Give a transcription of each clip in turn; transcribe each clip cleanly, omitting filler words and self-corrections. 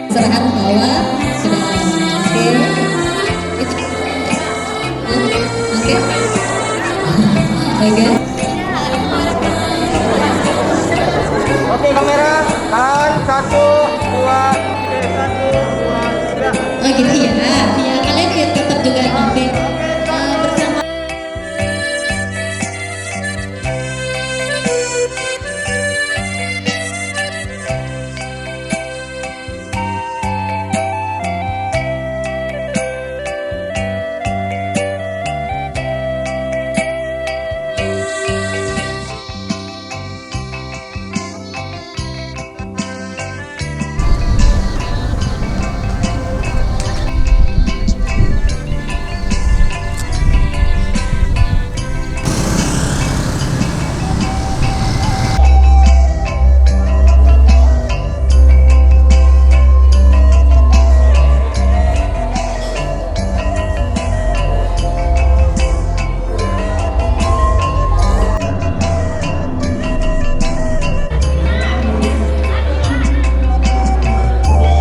serahkan ke bawah ke dalam. Oke. Itu. Oke. Oke. Oke, kamera. Kan 1, 2, 3. Oh gitu ya. Ya kalian ya tetap juga nanti bersama.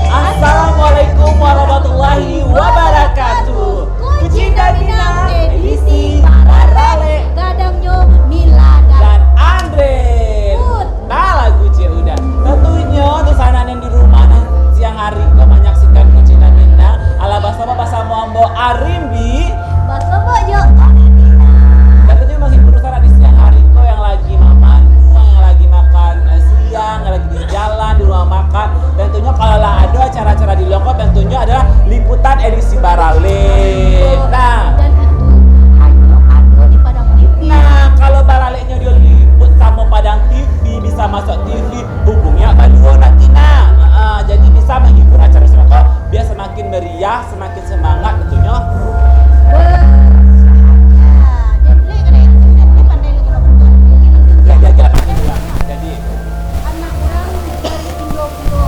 Assalamualaikum warahmatullahi wabarakatuh. Kucinta Minang edisi Pararale Gadangnya Mila dan Andre. Nah lagu cie udah. Tentunya untuk sana yang di rumah nah, siang hari kau menyaksikan Kucinta Minang ala bahasa Moambo Arimbi. Baso bojo Dan tentunya masih berusaha di siang hari kau yang lagi makan, yang lagi makan siang, yang lagi di jalan di rumah makan. Tentunya kalau ada acara-acara di Lombok tentunya adalah liputan edisi Barale. Nah, dan itu hanya ada di Padang TV. nah kalau Baralenya dia liput sama Padang TV bisa masuk TV hubungi Baduo nanti nah. Jadi bisa menghibur acara semua biar semakin meriah, semakin semangat tentunya. Dan ini ada yang pandai lagi lo berdua. Ya jaga pakai dua. Jadi Anak orang dari Indo-Indo.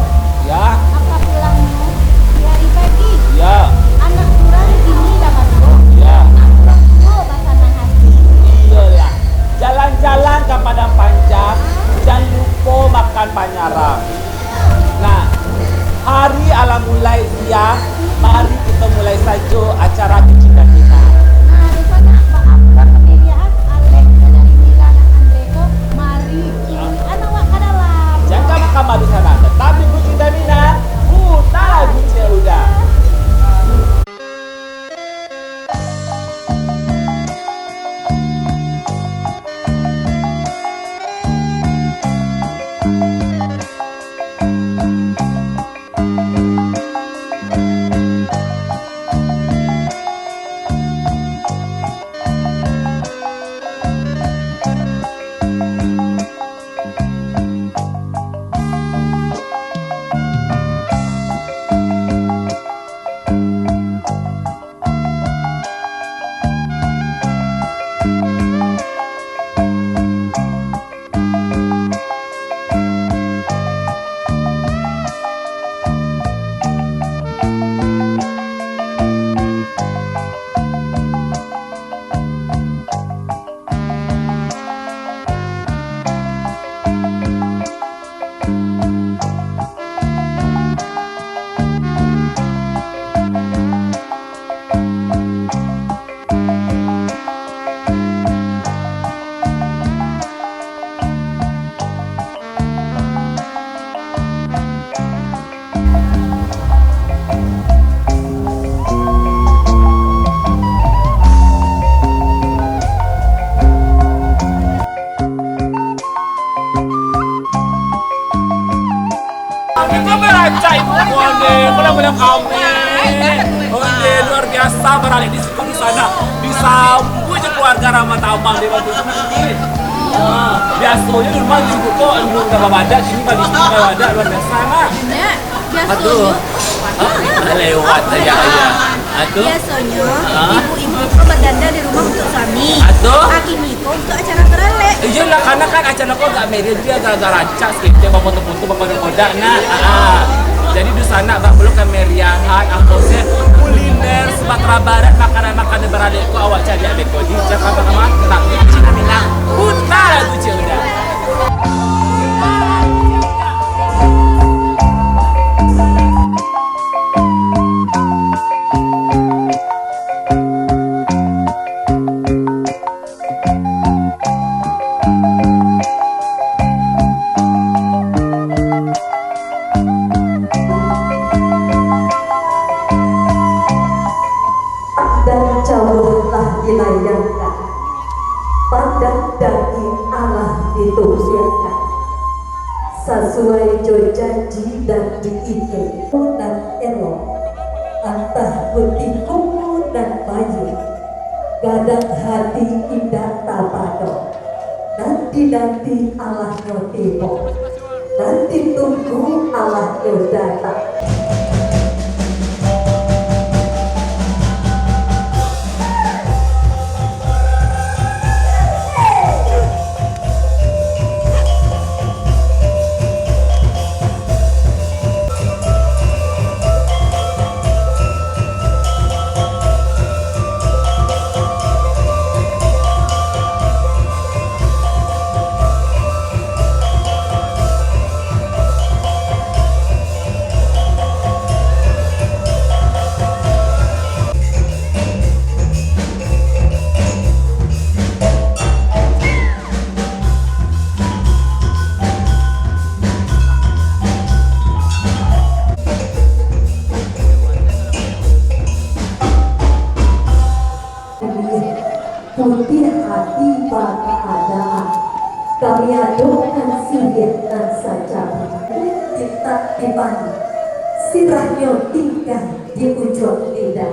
ya, Apa pulangnya di hari pagi? ya, Anak orang gini dapat lo. ya. Anak orang lo bahasa hati. Iyalah. Jalan-jalan ke Padang Panjang, jangan lupa makan panyarang. Nah, hari ala mulai siang, mari kita mulai saja acara Kucinta Minang. Nah, rupanya maafkan kemeriahan Alek dari Mila dan Andre ko. Mari ini anak wak ke dalam. Jangan makan madu sana, tetapi Kucinta Minang, putar lagu cie udah. Itu beracai Onde, benar-benar kami. Onde luar biasa berada di sana. Disambut aja keluarga Rahmat Abang di waktu itu. Biasanya di rumah juga kok belum dapat badak, ini bagi badak luar biasa nah. Ya, Aduh, lewat aja. Aduh, biasanya ibu-ibu itu berdanda di rumah untuk suami. Aduh. Aki Miko untuk acara terale. iya lah karena kan acara kok gak merah dia agak rancak sedikit bapak foto-foto bapak kodak nah. Jadi di sana bak belum kemeriahan angkosnya kuliner Sumatera Barat makanan-makanan beradekku awak cari adekku di Jakarta sama nak Kucinta Minang putar lagu cie udah. Dan jauhlah dilayangkan, pada daging Allah ditumpahkan, sesuai jo janji dan diike dan elok, antah putih kumu dan bayi, gadang hati indah tabado, nanti Allah nyotimo, nanti tunggu Allah nyodata. Putih hati baka adaan, kami adokan sihir dan saja kita dibani, sirahnya tinggal di ujung lidah,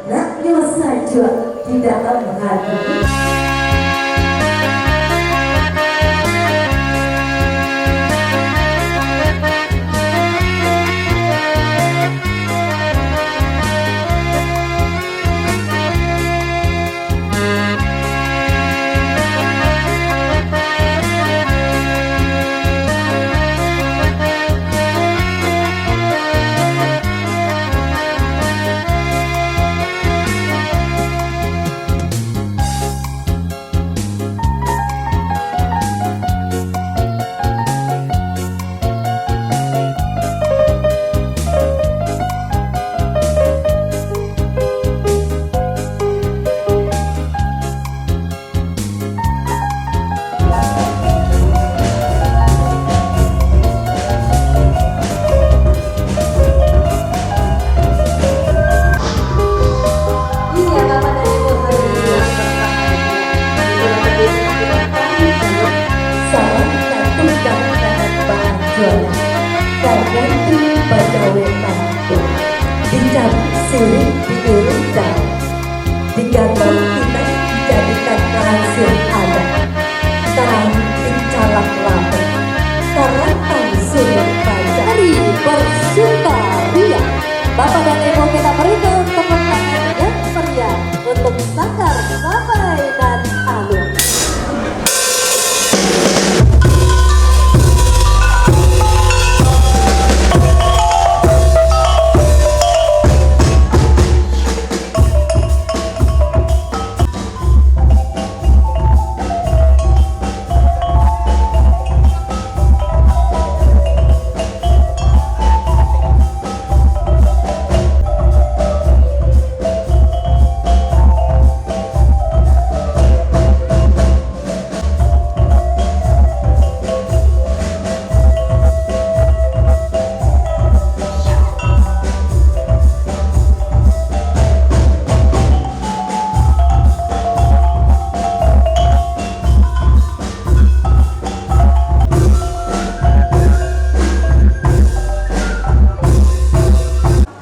naknya saja di dalam hati. Ganti pada wetan dicabut sirik diurutkan, digantung kita dijadikan rahasia ada, terang dincalak lapar, karatan surat baca. Mari bersukaria, Bapak dan Ibu kita berikan tepuk tangan yang meriah untuk Sanggar Sampai dan Alun.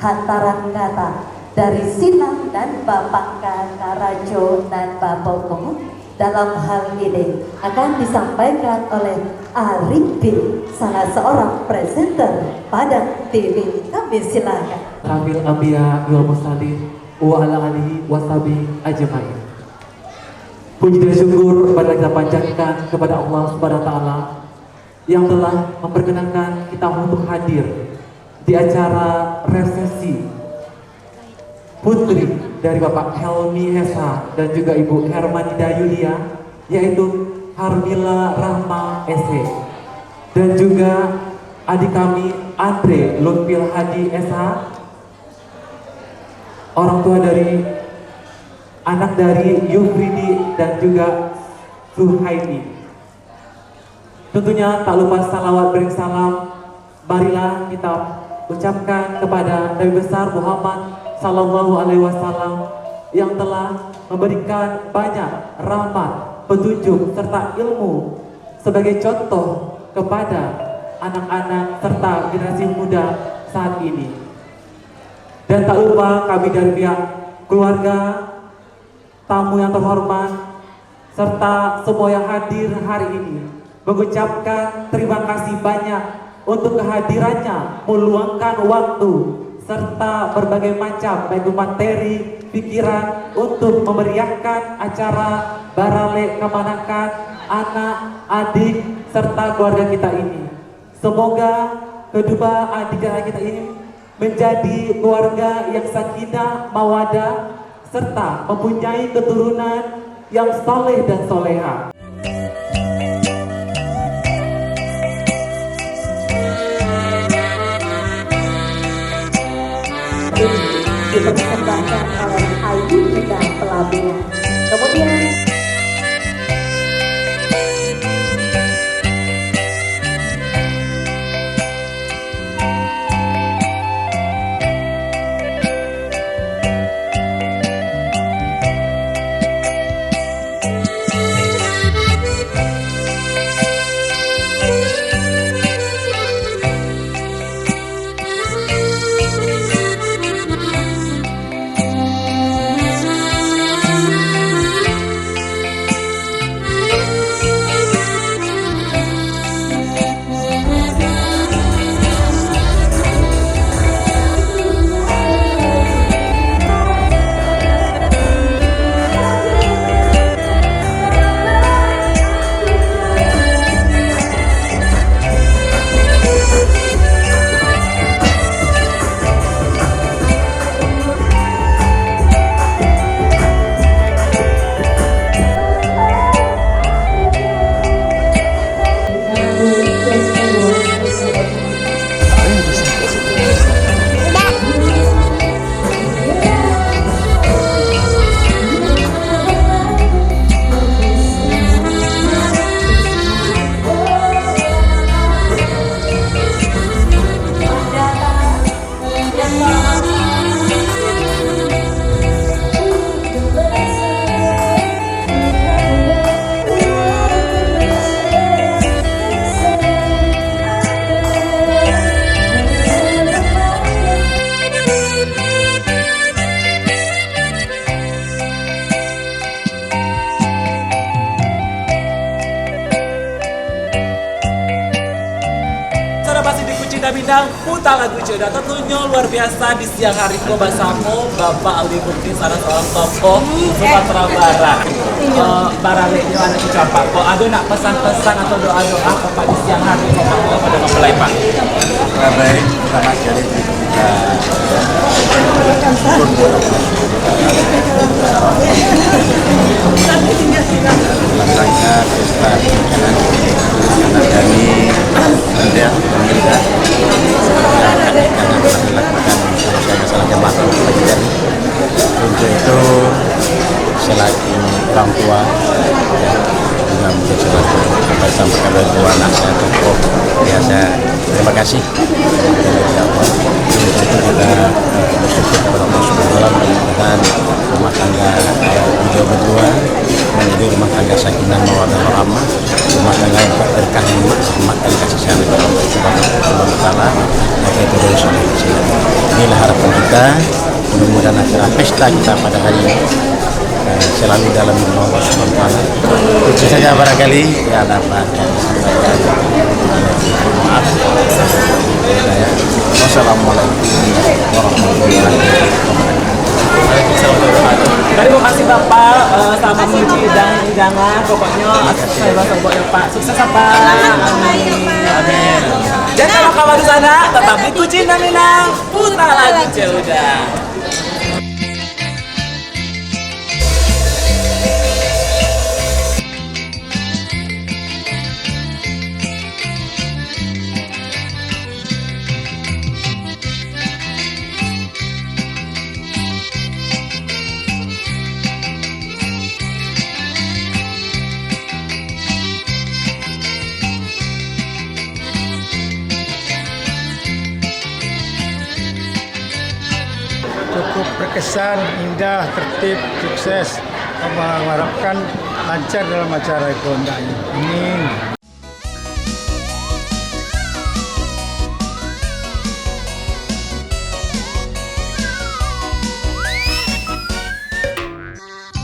Hantaran kata dari Sinang dan Bapak Karajo dan Bapak Komo dalam hal ini akan disampaikan oleh Arifin, salah seorang presenter Padang TV. Kami silakan. Kamil Ambia wal Mursalin wa ala alihi wasabi ajmain. Puji dan syukur pada kita panjatkan kepada Allah Subhanahu wa taala yang telah memperkenankan kita untuk hadir di acara resepsi putri dari Bapak Helmi Hesa dan juga Ibu Hermanida Yulia, yaitu Harmila Rahma SE, dan juga adik kami Andre Lutfil Hadi SH, orang tua dari anak dari Yufridi dan juga Suhaini. Tentunya tak lupa salawat bering salam marilah kita ucapkan kepada Nabi besar Muhammad Sallallahu Alaihi Wasallam yang telah memberikan banyak rahmat, petunjuk serta ilmu sebagai contoh kepada anak-anak serta generasi muda saat ini. Dan tak lupa kami dari pihak keluarga, tamu yang terhormat, serta semua yang hadir hari ini mengucapkan terima kasih banyak untuk kehadirannya, meluangkan waktu serta berbagai macam baik materi, pikiran untuk memeriahkan acara Barale Kamanakan anak, adik, serta keluarga kita ini. Semoga kedua adik dan adik kita ini menjadi keluarga yang sakinah, mawadah, serta mempunyai keturunan yang saleh dan soleha. Dipersembahkan oleh Ayu Gita Pelabuhan. Kemudian Bidang putar lagu Ceda tentunya luar biasa di siang hari ko bersama Bapak Ali Bukti, salah seorang tokoh Sumatera Barat. Barale ini ada ucapan kok ada nak pesan-pesan atau doa-doa Bapak di siang hari ko pada mempelai Pak. Baik, pertama sekali kita dalam rangka pesta pernikahan anak kami Anda pemerintah yang telah dilakukan salah jamaah pelajaran. Untuk itu selaku orang tua juga mungkin selaku apa disampaikan oleh dua anak saya tokoh biasa, terima kasih kepada Allah. Untuk itu kita bersyukur kepada Allah Subhanahu wa taala, mudah-mudahan rumah tangga beliau berdua menjadi rumah tangga sakinah mawaddah warahmah, rumah tangga yang berkah nikmat dan kasih sayang dari Allah Subhanahu wa taala. Maka itu dari sini. Inilah harapan kita, mudah-mudahan acara pesta kita pada hari ini selalu dalam nama Allah Subhanahu wa taala. Itu saja barangkali ya ada apa yang disampaikan. Maaf. Wassalamualaikum warahmatullahi wabarakatuh. Terima kasih Bapak sama memuji hidangan pokoknya saya bahasa ya Pak, sukses Pak. Amin. Jangan kawan-kawan di sana tetap dikunci Minang putra lagu Ceuda. terkesan indah, tertib, sukses. Mengharapkan lancar dalam acara itu hendaknya. Amin.